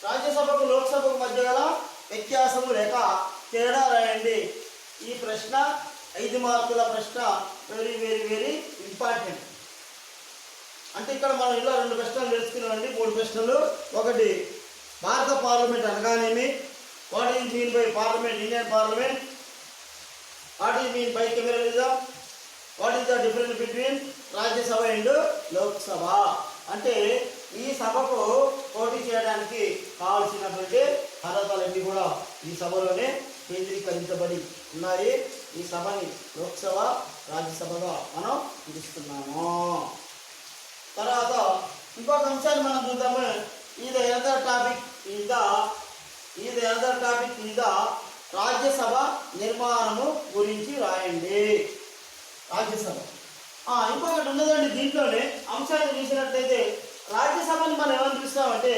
రాజ్యసభకు లోక్సభకు మధ్య గల వ్యత్యాసము లేక తేడా రాయండి. ఈ ప్రశ్న 5 మార్కుల ప్రశ్న. Very very very important. అంటే ఇక్కడ మనం ఇలా 2 ప్రశ్నలు తెలుసుకున్నామండి. 3 ప్రశ్నలు. ఒకటి, భారత పార్లమెంట్ అనగానేమి? What is mean by parliament, Indian parliament? What is mean by cameralism? What is the difference between Rajya Sabha and Lok Sabha? అంటే ఈ సభకు పోటీ చేయడానికి కావాల్సినటువంటి అర్హతలన్నీ కూడా ఈ సభలోనే కేంద్రీకరించబడి ఉన్నాయి. ఈ సభని లోక్సభ, రాజ్యసభగా మనం పిలుస్తున్నాము. తర్వాత ఇంకొక అంశాన్ని మనం చూద్దాము. ఇది అదర్ టాపిక్ ఈజ్ రాజ్యసభ నిర్మాణము గురించి రాయండి. రాజ్యసభ ఇంకొకటి ఉన్నదండి. దీంట్లోనే అంశాన్ని చూసినట్లయితే రాజ్యసభని మనం ఏమని పిలుస్తామంటే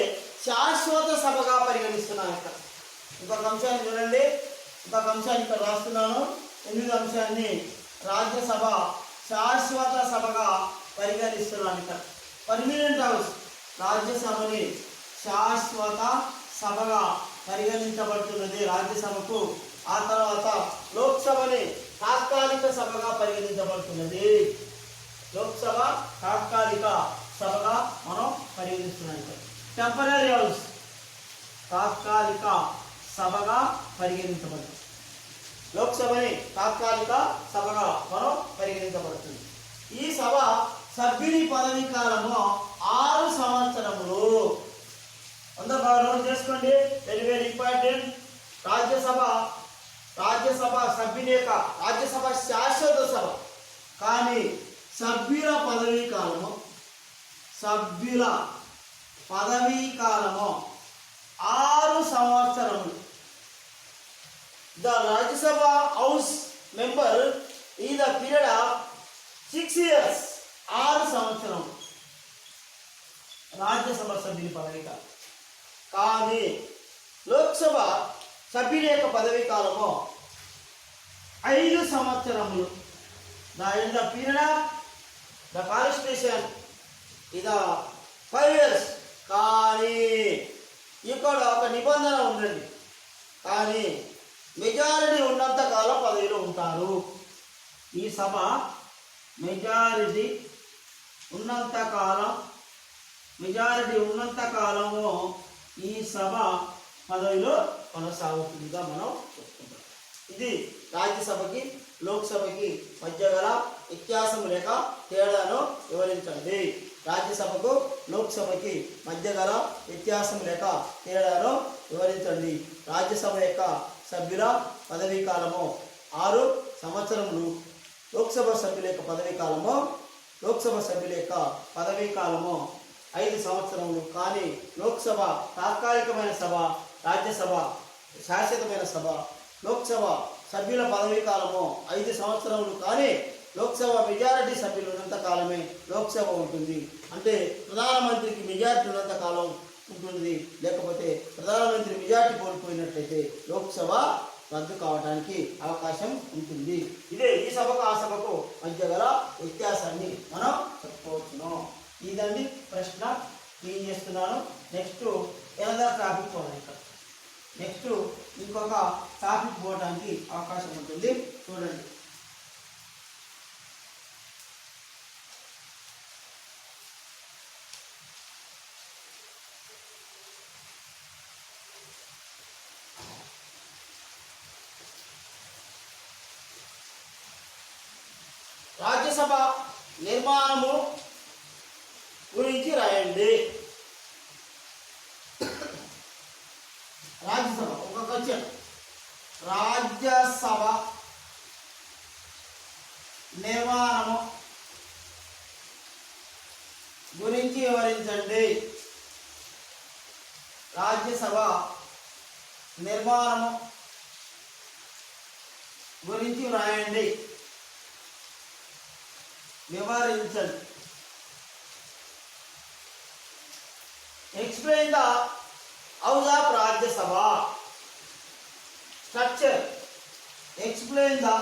శాశ్వత సభగా పరిగణిస్తున్నాం. ఇక్కడ ఇంకొక అంశాన్ని చూడండి. ఇంకొక అంశాన్ని ఇక్కడ రాస్తున్నాను. 8వ అంశాన్ని రాజ్యసభ శాశ్వత సభగా పరిగణిస్తున్నాను. ఇక్కడ పర్మనెంట్ హౌస్ రాజ్యసభని శాశ్వత సభగా పరిగణించబడుతున్నది రాజ్యసభకు. ఆ తర్వాత లోక్సభని తాత్కాలిక సభగా పరిగణించబడుతున్నది. లోక్సభ తాత్కాలిక సభగా మనం పరిగణిస్తున్నాం. టెంపరరీ హౌస్ తాత్కాలిక సభగా పరిగణించబడుతుంది. లోక్సభని తాత్కాలిక సభగా మనం పరిగణించబడుతుంది. ఈ సభ సభ్యుని పదవీ కాలము 6 సంవత్సరములు. అందరూ బాగా నోట్ చేసుకోండి. Very very important. రాజ్యసభ సభ్యుని యొక్క రాజ్యసభ శాశ్వత సభ, కానీ సభ్యుల పదవీ కాలము 6 సంవత్సరములు. ద రాజ్యసభ హౌస్ మెంబర్ ఈ ద పీరియడ్ ఆఫ్ 6 years 6 సంవత్సరం రాజ్యసభ సభ్యుని పదవీ కాలం. కానీ లోక్సభ సభ్యుని యొక్క పదవీ కాలము 5 సంవత్సరములు. The period of the constitution ఇది 5 years. కానీ ఇక్కడ ఒక నిబంధన ఉందండి. కానీ మెజారిటీ ఉన్నంత కాలం పదవిలో ఉంటారు. ఈ సభ మెజారిటీ ఉన్నంత కాలము ఈ సభ పదవిలో కొనసాగుతుందిగా మనం చెప్పుకుంటాం. ఇది రాజ్యసభకి లోక్సభకి మధ్య గల వ్యత్యాసం లేక తేడాను వివరించండి. రాజ్యసభకు లోక్సభకి మధ్య గల వ్యత్యాసం లేక తేడాను వివరించండి. రాజ్యసభ యొక్క సభ్యుల పదవీ కాలము 6 సంవత్సరములు. లోక్సభ సభ్యుల యొక్క పదవీ కాలము 5 సంవత్సరములు. కానీ లోక్సభ తాత్కాలికమైన సభ, రాజ్యసభ శాశ్వతమైన సభ. లోక్సభ సభ్యుల పదవీ కాలము 5 సంవత్సరములు. కానీ లోక్సభ మెజారిటీ సభ్యులు ఉన్నంత కాలమే లోక్సభ ఉంటుంది. అంటే ప్రధానమంత్రికి మెజారిటీ ఉన్నంత కాలం ఉంటుంది. లేకపోతే ప్రధానమంత్రి మెజారిటీ కోల్పోయినట్లయితే లోక్సభ రద్దు కావడానికి అవకాశం ఉంటుంది. ఇదే ఈ సభకు ఆ సభకు మధ్య గల వ్యత్యాసాన్ని మనం చెప్పుకోవచ్చును. ఇదండి ప్రశ్న. క్లీన్ చేస్తున్నాను. నెక్స్ట్ ఏదైనా టాపిక్ పోవాలి. ఇక్కడ నెక్స్ట్ ఇంకొక టాపిక్ పోవడానికి అవకాశం ఉంటుంది. చూడండి. రాజ్యసభ నిర్మాణము గురించి రాయండి. రాజ్యసభ ఒక క్వశ్చన్. రాజ్యసభ నిర్మాణము గురించి వివరించండి. రాజ్యసభ నిర్మాణము గురించి రాయండి. వివరించండి. Explain the house of Rajya Sabha structure. Explain the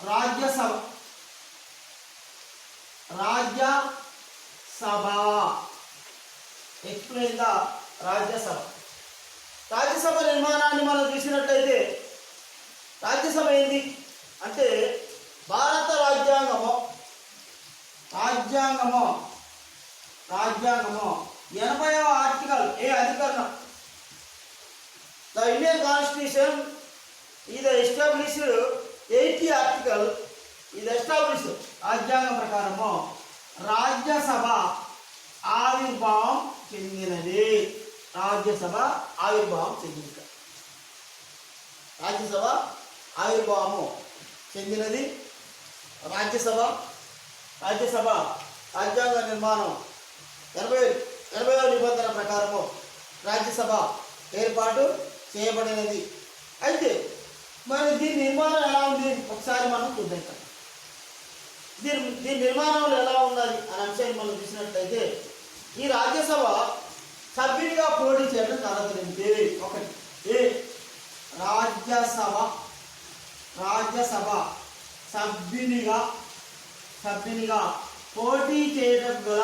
Rajya Sabha. Explain the Rajya Sabha. Rajya Sabha నిర్మాణాన్ని మనం చూసినట్లయితే రాజ్యసభ ఏంది అంటే భారత రాజ్యాంగము 80వ ఆర్టికల్ ఏ అధికరణం. ద ఇండియన్ కాన్స్టిట్యూషన్ ఇది ఎస్టాబ్లిష్డ్ 80 ఆర్టికల్ ఇది ఎస్టాబ్లిష్ రాజ్యాంగం ప్రకారము రాజ్యసభ ఆవిర్భావం చెందినది. రాజ్యసభ ఆవిర్భావం చెందినది. రాజ్యసభ ఆవిర్భావము చెందినది. రాజ్యసభ రాజ్యాంగ నిర్మాణం 80వ నిబంధన ప్రకారము రాజ్యసభ ఏర్పాటు చేయబడినది. అయితే మరి దీని నిర్మాణం ఎలా ఉంది ఒకసారి మనం చూద్దాం. దీని నిర్మాణంలో ఎలా ఉన్నది అనే అంశాన్ని మనం చూసినట్లయితే ఈ రాజ్యసభ సభ్యునిగా పోటీ చేయడం జరుగుతుంది. ఒకటి రాజ్యసభ సభ్యునిగా పోటీ చేయడం గల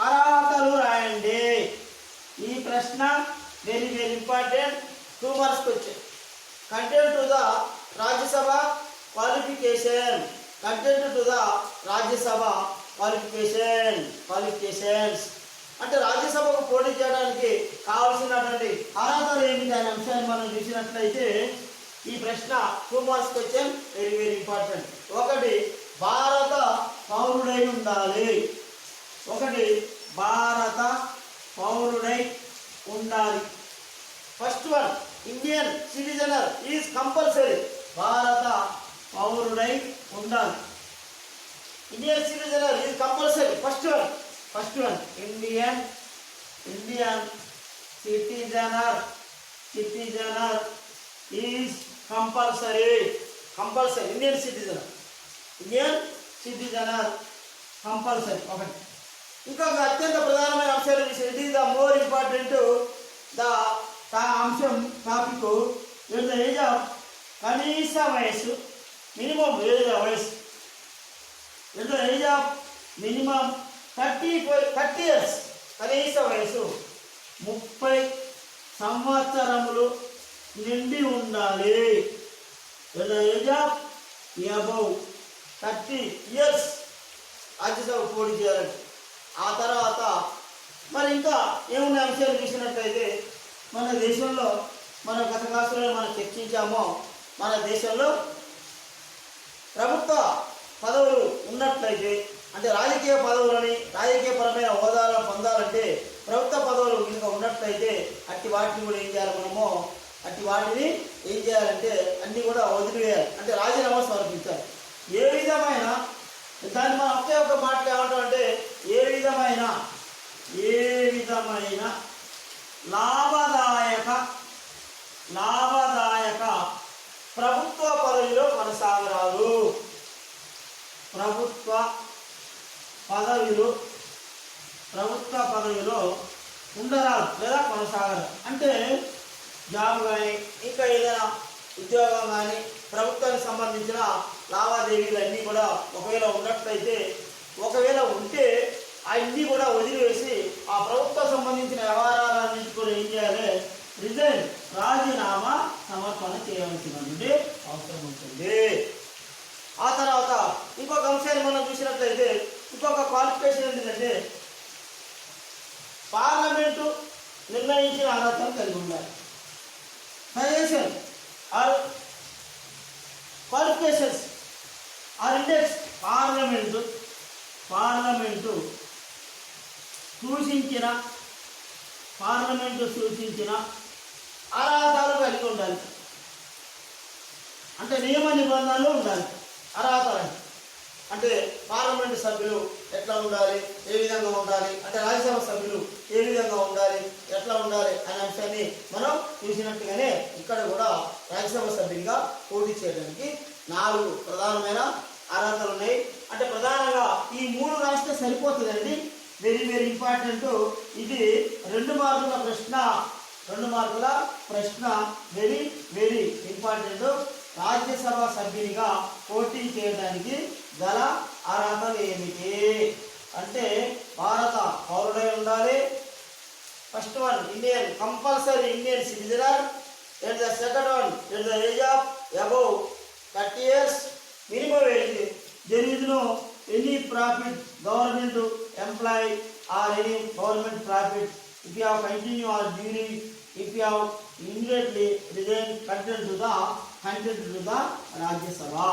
అర్హతలు రాయండి. ఈ ప్రశ్న very very important. 2 marks question. Content to the Rajya Sabha qualification. Qualifications అంటే రాజ్యసభకు పోటీ చేయడానికి కావాల్సినటువంటి అర్హతలు ఏమిటి అనే అంశాన్ని మనం చూసినట్లయితే ఈ ప్రశ్న 2 marks question very very important. ఒకటి భారత పౌరుడై ఉండాలి. First one Indian citizen is compulsory. భారత పౌరుడై ఉండాలి. Indian citizen is compulsory. First one Indian citizen is compulsory. Indian citizen compulsory. ఒకటి. ఇంకొక అత్యంత ప్రధానమైన అంశాలు it is the more important the అంశం టాపిక్ ఏజ్ ఆఫ్ కనీస వయస్సు minimum age of minimum 30 years. కనీస వయసు 30 సంవత్సరములు నిండి ఉండాలి. Age of above 30 years Rajya Sabha పోటీ చేయాలండి. ఆ తర్వాత మరి ఇంకా ఏమున్న అంశాలు చూసినట్లయితే మన దేశంలో మన గత క్లాసులో మనం చర్చించామో మన దేశంలో ప్రభుత్వ పదవులు ఉన్నట్లయితే అంటే రాజకీయపరమైన హోదాలను పొందాలంటే ప్రభుత్వ పదవులు కనుక ఉన్నట్లయితే అట్టి వాటిని కూడా ఏం చేయాలి ఏం చేయాలంటే అన్నీ కూడా వదిలివేయాలి. అంటే రాజీనామా సమర్పించాలి. ఏ విధమైన దాన్ని మనం ఒక్క మాటలు ఏమంటాం అంటే ఏ విధమైన లాభదాయక ప్రభుత్వ పదవిలో కొనసాగరాదు. ప్రభుత్వ పదవిలో ఉండరాదు లేదా కొనసాగరాదు. అంటే జాబ్ కానీ ఇంకా ఏదైనా ఉద్యోగం కానీ ప్రభుత్వానికి సంబంధించిన లావాదేవీలు అన్నీ కూడా ఒకవేళ ఉంటే అన్నీ కూడా వదిలివేసి ఆ ప్రభుత్వం సంబంధించిన వ్యవహారాలన్నింటి కూడా ఏం చేయాలి రాజీనామా సమర్పణ చేయవలసినటువంటి అవసరం ఉంటుంది. ఆ తర్వాత ఇంకొక అంశాన్ని మనం చూసినట్లయితే ఇంకొక క్వాలిఫికేషన్ ఏంటంటే పార్లమెంటు నిర్ణయించిన అర్హతను కలిగి ఉండాలి. Suggestion are qualifications are index parliament సూచించిన అర్హతలు కలిగి ఉండాలి. అంటే నియమ నిబంధనలు ఉండాలి. అర్హతలు అంటే పార్లమెంటు సభ్యులు ఎట్లా ఉండాలి, ఏ విధంగా ఉండాలి, అంటే రాజ్యసభ సభ్యులు ఏ విధంగా ఉండాలి, ఎట్లా ఉండాలి అనే అంశాన్ని మనం చూసినట్టుగానే ఇక్కడ కూడా రాజ్యసభ సభ్యునిగా పోటీ చేయడానికి 4 ప్రధానమైన అర్హతలు ఉన్నాయి. అంటే ప్రధానంగా ఈ 3 రాస్తే సరిపోతుందండి. Very very important. ఇది 2 మార్కుల ప్రశ్న వెరీ వెరీ ఇంపార్టెంట్. రాజ్యసభ సభ్యునిగా పోటీ చేయడానికి గల అర్హతలు ఏమిటి అంటే భారత one, Indian, compulsory Indian citizen, and the second one, at the age of above 30 years, minimum age, there is no any profit, government employee or any government profit. If you have continued or during, if you have immediately resigned content to the Rajya Sabha.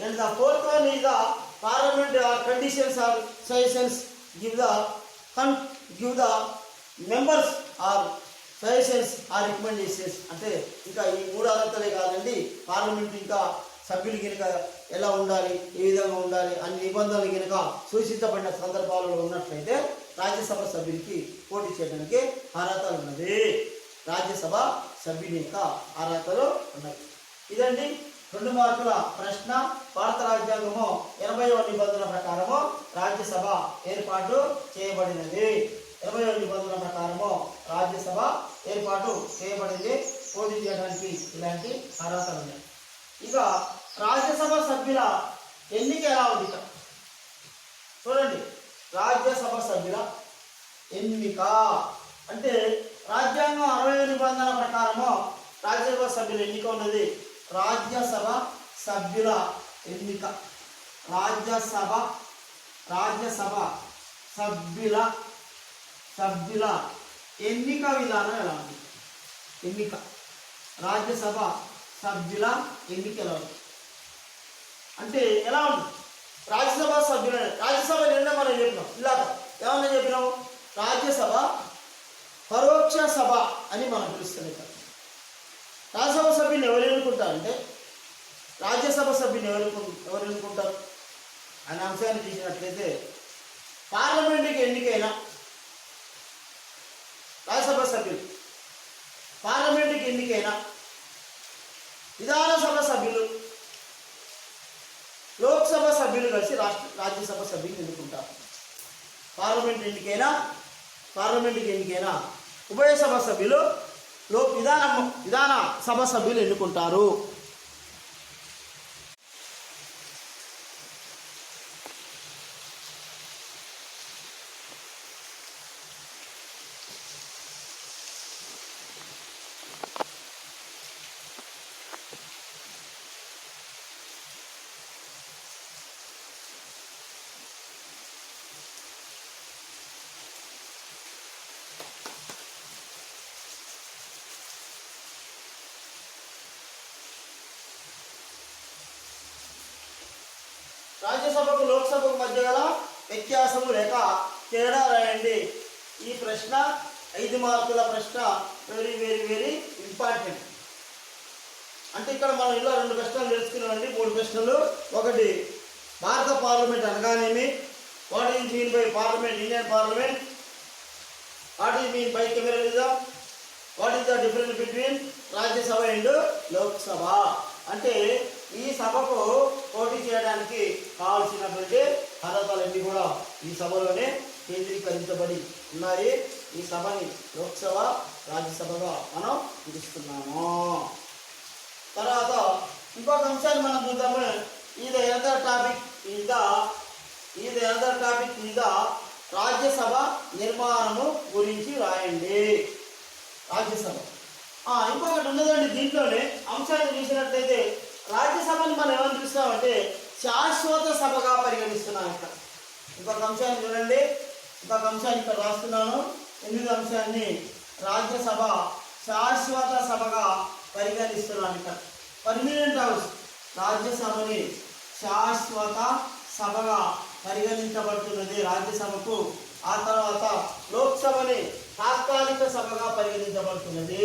And the fourth one is the parliament or conditions or suggestions give the members or suggestions ఆ recommendations అంటే ఇంకా ఈ మూడు అర్హతలే కాదండి, parliament ఇంకా సభ్యులు కనుక ఎలా ఉండాలి, ఏ విధంగా ఉండాలి అన్ని నిబంధనలు కనుక సూచించబడిన సందర్భాలలో ఉన్నట్లయితే రాజ్యసభ సభ్యునికి పోటీ చేయడానికి అర్హతలు ఉన్నది. రాజ్యసభ సభ్యుని యొక్క అర్హతలు ఉన్నాయి. ఇదండి 2 మార్కుల ప్రశ్న. భారత రాజ్యాంగము 80వ నిబంధన ప్రకారము రాజ్యసభ ఏర్పాటు చేయబడినది. 80వ నిబంధన ప్రకారము రాజ్యసభ ఏర్పాటు చేయబడింది. పోటీ చేయడానికి ఇలాంటి అర్హతలు ఉన్నాయి. ఇక రాజ్యసభ సభ్యుల ఎన్నిక ఎలా ఉంది చూడండి. రాజ్యసభ సభ్యుల ఎన్నిక అంటే రాజ్యాంగం 60వ నిబంధన ప్రకారము రాజ్యసభ సభ్యుల ఎన్నిక ఉన్నది. రాజ్యసభ సభ్యుల ఎన్నిక, రాజ్యసభ సభ్యుల ఎన్నిక విధానం ఎలా ఉంది? రాజ్యసభ సభ్యుల ఎన్నిక ఎలా ఉంది అంటే ఎలా ఉంది? రాజ్యసభ సభ్యుల రాజ్యసభ నిన్న మనం చెప్పినాం, ఇలాగ ఏమన్నా చెప్పినాము, రాజ్యసభ పరోక్ష సభ అని మనం పిలుస్తున్నాం. రాజ్యసభ సభ్యులు ఎవరు ఎన్నుకుంటారంటే రాజ్యసభ సభ్యులు ఎవరు ఎన్నుకుంటారు అనే అంశాన్ని తీసినట్లయితే పార్లమెంటుకి ఎన్నికైన రాజ్యసభ సభ్యులు, పార్లమెంటుకి ఎన్నికైన విధానసభ సభ్యులు, లోక్సభ సభ్యులు కలిసి రాజ్యసభ సభ్యులు ఎన్నుకుంటారు. పార్లమెంటుకి ఎన్నికైన ఉభయ సభ సభ్యులు విధాన సభ సభ్యులు ఎన్నుకుంటారు. రాజ్యసభకు లోక్సభకు మధ్య గల వ్యత్యాసము లేక తేడా రాయండి. ఈ ప్రశ్న 5 మార్కుల ప్రశ్న. Very very very important. అంటే ఇక్కడ మనం ఇలా 2 ప్రశ్నలు తెలుసుకున్నామండి, 3 ప్రశ్నలు. ఒకటి, భారత పార్లమెంట్ అనగానేమి, what is mean by parliament, Indian parliament, what is mean by cameralism, what is the difference between Rajya Sabha and Lok Sabha. అంటే ఈ సభకు పోటీ చేయడానికి కావాల్సినటువంటి అర్హతలన్నీ కూడా ఈ సభలోనే కేంద్రీకరించబడి ఉన్నాయి. ఈ సభని లోక్సభ, రాజ్యసభగా మనం పిలుస్తున్నాము. తర్వాత ఇంకొక అంశాన్ని మనం చూద్దాము. ఇది అదర్ టాపిక్ మీద రాజ్యసభ నిర్మాణము గురించి రాయండి. రాజ్యసభ ఇంకొకటి ఉన్నదండి. దీంట్లోనే అంశాన్ని చూసినట్లయితే రాజ్యసభని మనం ఏమని చూస్తామంటే శాశ్వత సభగా పరిగణిస్తున్నాం. ఇక్కడ ఇంకొక అంశాన్ని చూడండి, ఇంకొక అంశాన్ని ఇక్కడ రాస్తున్నాను. 8వ అంశాన్ని రాజ్యసభ శాశ్వత సభగా పరిగణిస్తున్నాను. ఇక్కడ పర్మనెంట్ హౌస్ రాజ్యసభని శాశ్వత సభగా పరిగణించబడుతున్నది రాజ్యసభకు. ఆ తర్వాత లోక్సభని తాత్కాలిక సభగా పరిగణించబడుతున్నది.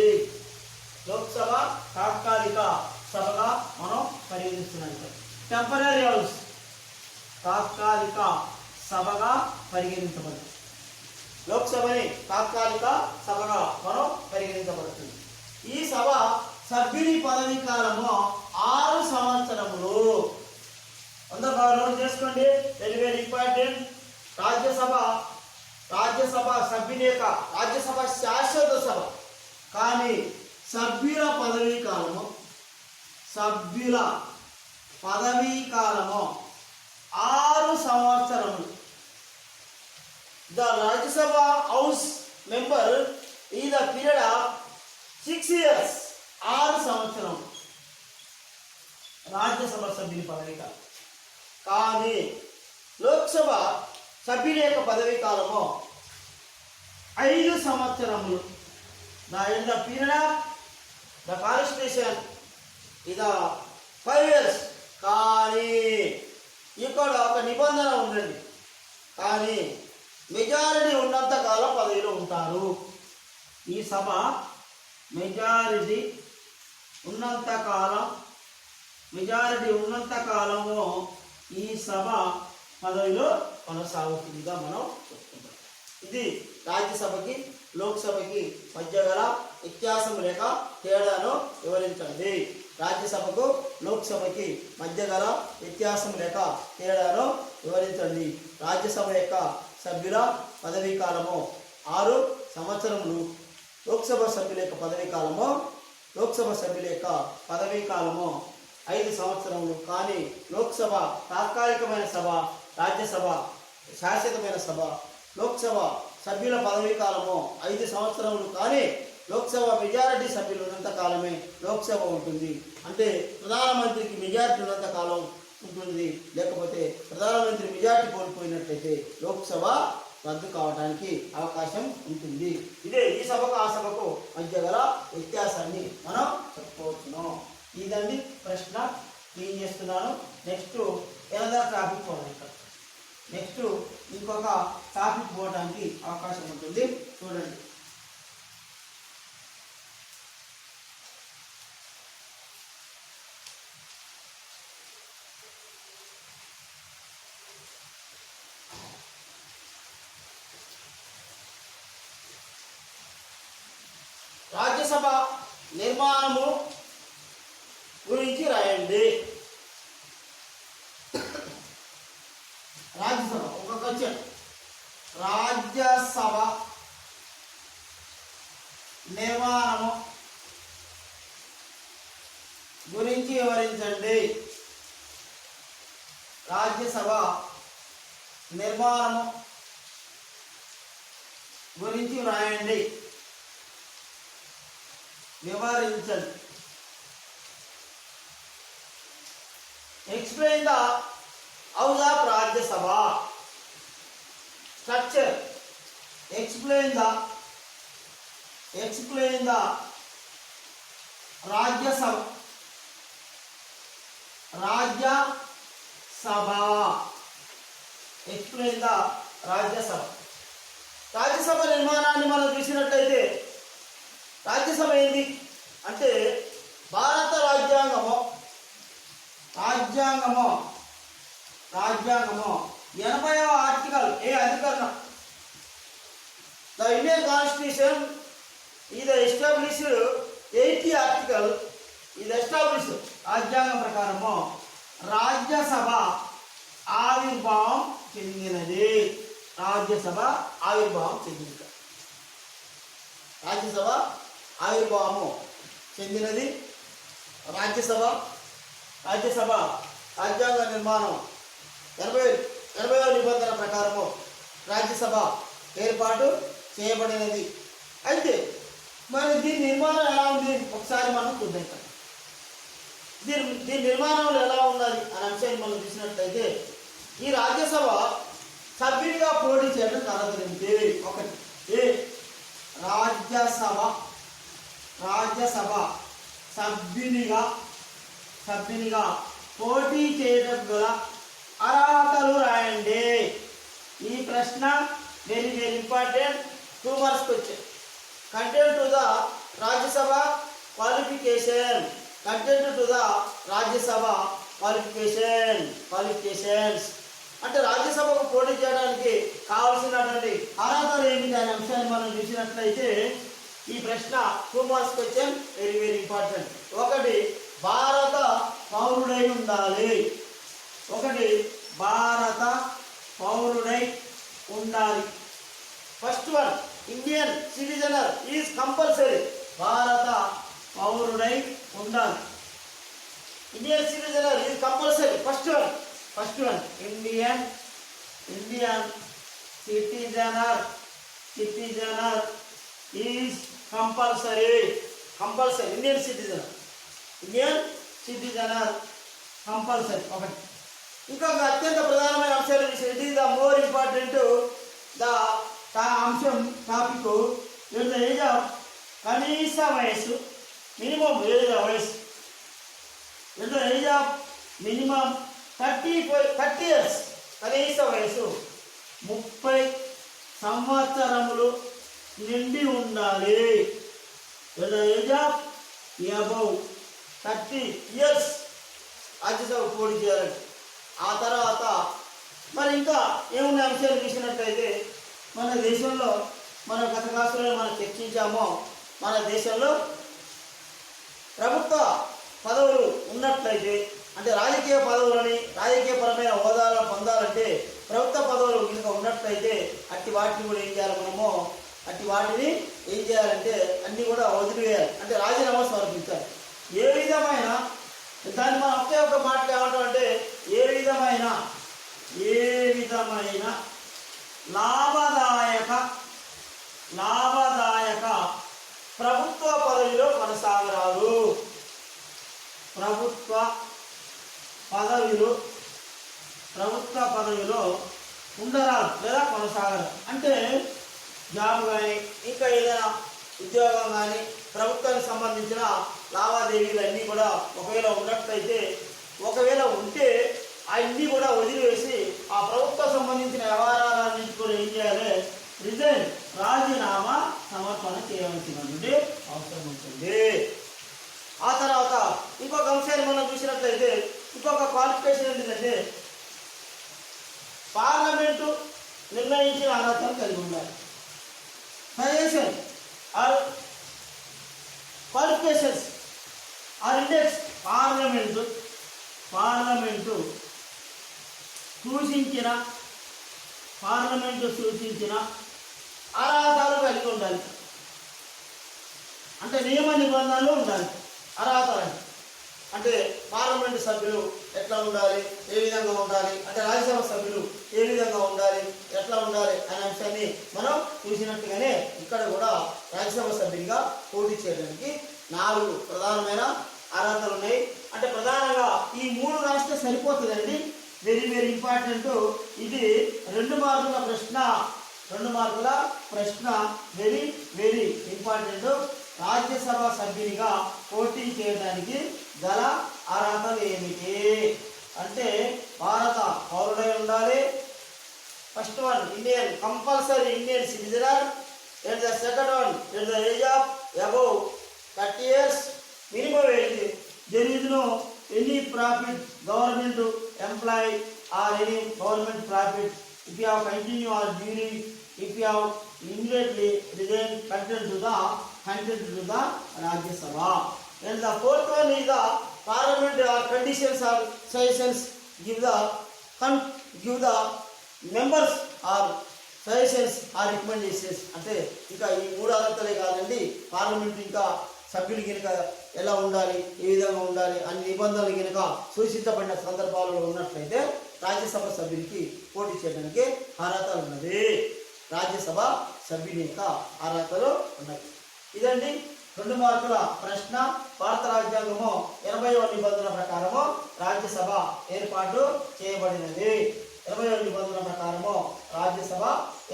లోక్సభ తాత్కాలిక సభగా మనం పరిగణిస్తున్నాం. టెంపరరీ హౌస్ తాత్కాలిక సభగా పరిగణించబడుతుంది. లోక్సభని తాత్కాలిక సభగా మనం పరిగణించబడుతుంది. ఈ సభ సభ్యుని పదవీ కాలము 6 సంవత్సరములు. అందరూ బాగా నోట్ చేసుకోండి, వెరీ వెరీ ఇంపార్టెంట్. రాజ్యసభ సభ్యుని యొక్క రాజ్యసభ శాశ్వత సభ, కానీ సభ్యుల పదవీ కాలము 6 సంవత్సరములు. The Rajya Sabha House member ఈ ద పీరియడ్ ఆఫ్ 6 years 6 సంవత్సరం రాజ్యసభ సభ్యుని పదవి కాలం. కానీ లోక్సభ సభ్యుల యొక్క పదవీ కాలము 5 సంవత్సరములు. The period of the constitution ఇది 5 years. కానీ ఇక్కడ ఒక నిబంధన ఉందండి. కానీ మెజారిటీ ఉన్నంత కాలం పదవిలో ఉంటారు. ఈ సభ మెజారిటీ ఉన్నంత కాలము ఈ సభ పదవిలో కొనసాగుతుందిగా మనం చెప్తున్నాం. ఇది రాజ్యసభకి లోక్సభకి మధ్య గల వ్యత్యాసం లేక తేడాను వివరించండి. రాజ్యసభకు లోక్సభకి మధ్య గల వ్యత్యాసం లేక తేడాను వివరించండి. రాజ్యసభ యొక్క సభ్యుల పదవీ కాలము 6 సంవత్సరములు. లోక్సభ సభ్యుల యొక్క పదవీ కాలము 5 సంవత్సరములు. కానీ లోక్సభ తాత్కాలికమైన సభ, రాజ్యసభ శాశ్వతమైన సభ. లోక్సభ సభ్యుల పదవీ కాలము 5 సంవత్సరములు. కానీ లోక్సభ మెజారిటీ సభ్యులు ఉన్నంత కాలమే లోక్సభ ఉంటుంది. అంటే ప్రధానమంత్రికి మెజారిటీ ఉన్నంత కాలం ఉంటుంది. లేకపోతే ప్రధానమంత్రి మెజారిటీ కోల్పోయినట్లయితే లోక్సభ రద్దు కావడానికి అవకాశం ఉంటుంది. ఇదే ఈ సభకు ఆ సభకు మధ్య గల వ్యత్యాసాన్ని మనం చెప్పుకోవచ్చును. ఇదండి ప్రశ్న. క్లీన్ చేస్తున్నాను. నెక్స్ట్ ఏదైనా టాపిక్ పోవాలి. నెక్స్ట్ ఇంకొక టాపిక్ పోవడానికి అవకాశం ఉంటుంది. చూడండి. రాజ్యసభ నిర్మాణము గురించి రాయండి. రాజ్యసభ ఒక క్వశ్చన్. రాజ్యసభ నిర్మాణము గురించి వివరించండి. రాజ్యసభ నిర్మాణము గురించి రాయండి. వివరించండి. Explain the house of Rajya Sabha structure. Explain the Rajya Sabha explain the Rajya Sabha. Rajya Sabha నిర్మాణాన్ని మనం చూసినట్లయితే రాజ్యసభ ఏంటి అంటే భారత రాజ్యాంగము 80వ ఆర్టికల్ అధికరణం. ద ఇండియన్ కాన్స్టిట్యూషన్ ఇది ఎస్టాబ్లిష్డ్ 80 ఆర్టికల్ ఇది ఎస్టాబ్లిష్డ్. రాజ్యాంగం ప్రకారము రాజ్యసభ ఆవిర్భావం చెందినది. రాజ్యసభ ఆవిర్భావం చెందినది రాజ్యసభ రాజ్యాంగ నిర్మాణం 80వ నిబంధన ప్రకారము రాజ్యసభ ఏర్పాటు చేయబడినది. అయితే మరి దీని నిర్మాణం ఎలా ఉంది ఒకసారి మనం చూద్దాం. దీని నిర్మాణంలో ఎలా ఉన్నది అనే అంశాన్ని మనం చూసినట్లయితే ఈ రాజ్యసభ సభ్యుడిగా పోటీ చేయడం జరుగుతుంది. ఒకటి రాజ్యసభ సభ్యునిగా పోటీ చేయడం గల అర్హతలు రాయండి. ఈ ప్రశ్న very very important. 2 marks question. Content to the Rajya Sabha qualifications. అంటే రాజ్యసభకు పోటీ చేయడానికి కావాల్సినటువంటి అర్హతలు ఏమిటి అనే అంశాన్ని మనం చూసినట్లయితే ఈ ప్రశ్న 2 marks question very very important. ఒకటి భారత పౌరుడై ఉండాలి. First one Indian citizen is compulsory. భారత పౌరుడై ఉండాలి. Indian citizen is compulsory. First one Indian citizen is compulsory. Compulsory Indian citizen, Indian citizen compulsory ఒకటి. ఇంకా అత్యంత ప్రధానమైన అంశాలు it is the more important the అంశం టాపిక్ ఏజ్ ఆఫ్ కనీస వయస్సు, మినిమం ఏజ్ వయసు. ఏజ్ ఆఫ్ మినిమం 30 ఇయర్స్, కనీస వయసు 30 సంవత్సరములు నిండి ఉండాలి. Age of above 30 years Rajya Sabha పోటీ చేయాలి. ఆ తర్వాత మరి ఇంకా ఏమున్న అంశాలు చూసినట్లయితే మన దేశంలో మన గత క్లాసులో మనం చర్చించామో, మన దేశంలో ప్రభుత్వ పదవులు ఉన్నట్లయితే అంటే రాజకీయ పదవులని రాజకీయపరమైన హోదాలను పొందాలంటే ప్రభుత్వ పదవులు కనుక ఉన్నట్లయితే అట్టి వాటిని కూడా ఏం చేయాలి మనము, అట్టి వాటిని ఏం చేయాలంటే అన్నీ కూడా వదిలివేయాలి, అంటే రాజీనామా సమర్పించాలి. ఏ విధమైన దాన్ని మనం ఒకే ఒక మాట ఏమంటాం అంటే ఏ విధమైన లాభదాయక ప్రభుత్వ పదవిలో కొనసాగరాదు. ప్రభుత్వ పదవిలో ఉండరాదు లేదా కొనసాగరాదు. అంటే జాబ్ కానీ ఇంకా ఏదైనా ఉద్యోగం కానీ ప్రభుత్వానికి సంబంధించిన లావాదేవీలు అన్నీ కూడా ఒకవేళ ఉన్నట్లయితే, ఒకవేళ ఉంటే అన్నీ కూడా వదిలివేసి ఆ ప్రభుత్వం సంబంధించిన వ్యవహారాలన్నింటి కూడా ఏం చేయాలి, రిజైన్ రాజీనామా సమర్పణ చేయవలసినటువంటి అవసరం ఉంటుంది. ఆ తర్వాత ఇంకొక అంశాన్ని మనం చూసినట్లయితే ఇంకొక క్వాలిఫికేషన్ ఏంటంటే పార్లమెంటు నిర్ణయించిన అర్హతను కలిగి ఉండాలి. Suggestion are qualifications are index parliament సూచించిన అర్హతలు కలిగి ఉండాలి. అంటే నియమ నిబంధనలు ఉండాలి. అర్హతలు అంటే పార్లమెంటు సభ్యులు ఎట్లా ఉండాలి, ఏ విధంగా ఉండాలి, అంటే రాజ్యసభ సభ్యులు ఏ విధంగా ఉండాలి, ఎట్లా ఉండాలి అనే అంశాన్ని మనం చూసినట్టుగానే ఇక్కడ కూడా రాజ్యసభ సభ్యునిగా పోటీ చేయడానికి 4 ప్రధానమైన అర్హతలు ఉన్నాయి. అంటే ప్రధానంగా ఈ 3 రాస్తే సరిపోతుందండి. Very very important. ఇది 2 మార్కుల ప్రశ్న వెరీ వెరీ ఇంపార్టెంట్. రాజ్యసభ సభ్యునిగా పోటీ చేయడానికి గల అర్హతలు ఏమిటి అంటే భారత పౌరుడై ఉండాలి. First one Indian compulsory Indian citizen. And the second one at the age of above 30 years, minimum age. There is no any profit government employee or any government profit if you have continue or during, if you have immediately resigned content to the Rajya Sabha. And the fourth one is the parliament or conditions or suggestions give the members or suggestions ఆ recommendations. అంటే ఇంకా ఈ 3 అర్హతలే కాదండి, parliament ఇంకా సభ్యులు కనుక ఎలా ఉండాలి, ఏ విధంగా ఉండాలి అన్ని నిబంధనలు కనుక సూచించబడిన సందర్భాలలో ఉన్నట్లయితే రాజ్యసభ సభ్యునికి పోటీ చేయడానికి అర్హతలు ఉన్నది. రాజ్యసభ సభ్యుని యొక్క అర్హతలు ఉన్నాయి. ఇదండి 2 మార్కుల ప్రశ్న. భారత రాజ్యాంగము 80వ నిబంధన ప్రకారము రాజ్యసభ ఏర్పాటు చేయబడినది. 80వ నిబంధన ప్రకారము రాజ్యసభ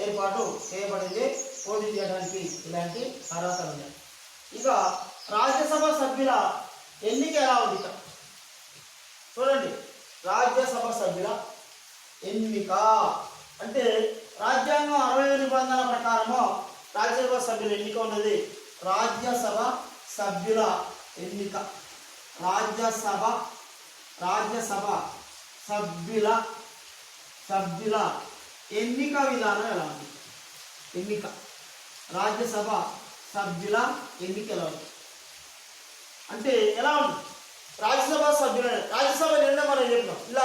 ఏర్పాటు చేయబడింది. పోటీ చేయడానికి ఇలాంటి అర్హతలు ఉన్నాయి. ఇక రాజ్యసభ సభ్యుల ఎన్నిక ఎలా ఉంది ఇక్కడ చూడండి. రాజ్యసభ సభ్యుల ఎన్నిక అంటే రాజ్యాంగం 60వ నిబంధన ప్రకారము రాజ్యసభ సభ్యుల ఎన్నిక ఉన్నది. రాజ్యసభ సభ్యుల ఎన్నిక, రాజ్యసభ సభ్యుల ఎన్నిక విధానం ఎలా ఉంది? రాజ్యసభ సభ్యుల ఎన్నిక ఎలా ఉంది అంటే ఎలా ఉంది? రాజ్యసభ నిన్న మనం చెప్పినాం. ఇలా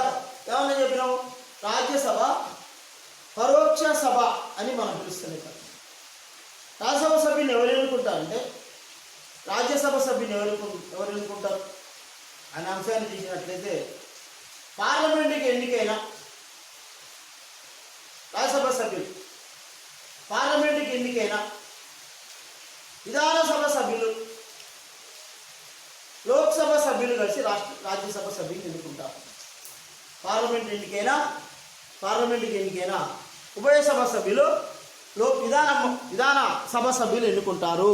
ఏమన్నా చెప్పినాము? రాజ్యసభ పరోక్ష సభ అని మనం పిలుస్తున్నాం. రాజ్యసభ సభ్యుని ఎవరు ఎన్నుకుంటారంటే రాజ్యసభ సభ్యుని ఎవరు ఎన్నుకుంటారు అనే అంశాన్ని తీసినట్లయితే పార్లమెంటుకి ఎన్నికైన రాజ్యసభ సభ్యులు పార్లమెంటుకి ఎన్నికైన విధానసభ సభ్యులు, లోక్సభ సభ్యులు కలిసి రాజ్యసభ సభ్యులు ఎన్నుకుంటారు. పార్లమెంట్కి ఎన్నికైనా ఉభయ సభ సభ్యులు విధాన సభ సభ్యులు ఎన్నుకుంటారు.